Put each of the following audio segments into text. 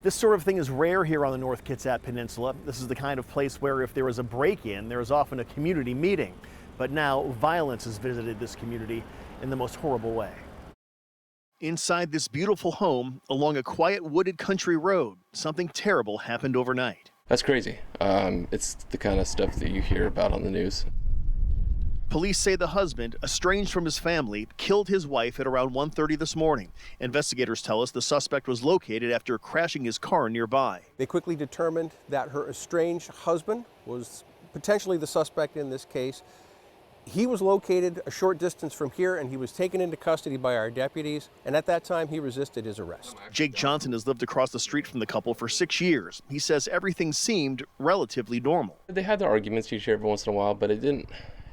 This sort of thing is rare here on the North Kitsap Peninsula. This is the kind of place where if there is a break-in, there is often a community meeting. But now violence has visited this community in the most horrible way. Inside this beautiful home, along a quiet wooded country road, something terrible happened overnight. That's crazy. It's the kind of stuff that you hear about on the news. Police say the husband, estranged from his family, killed his wife at around 1:30 this morning. Investigators tell us the suspect was located after crashing his car nearby. They quickly determined that her estranged husband was potentially the suspect in this case. He was located a short distance from here, and he was taken into custody by our deputies, and at that time he resisted his arrest. Jake Johnson has lived across the street from the couple for 6 years. He says everything seemed relatively normal. They had their arguments each year every once in a while, but it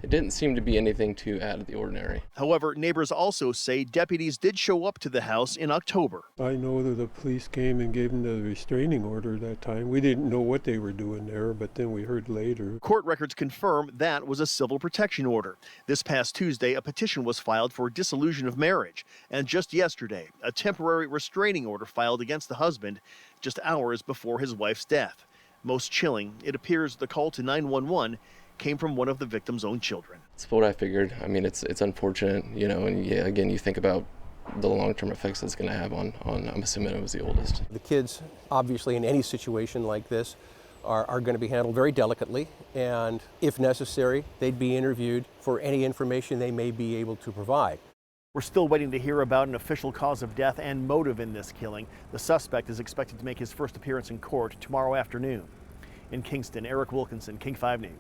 didn't seem to be anything too out of the ordinary. However, neighbors also say deputies did show up to the house in October. I know that the police came and gave them the restraining order that time. We didn't know what they were doing there, but then we heard later. Court records confirm that was a civil protection order. This past Tuesday, a petition was filed for dissolution of marriage. And just yesterday, a temporary restraining order filed against the husband just hours before his wife's death. Most chilling, it appears the call to 911 came from one of the victim's own children. That's what I figured. I mean, it's unfortunate, and yeah, again, you think about the long-term effects it's going to have on, I'm assuming it was the oldest. The kids, obviously, in any situation like this, are going to be handled very delicately, and if necessary, they'd be interviewed for any information they may be able to provide. We're still waiting to hear about an official cause of death and motive in this killing. The suspect is expected to make his first appearance in court tomorrow afternoon. In Kingston, Eric Wilkinson, King 5 News.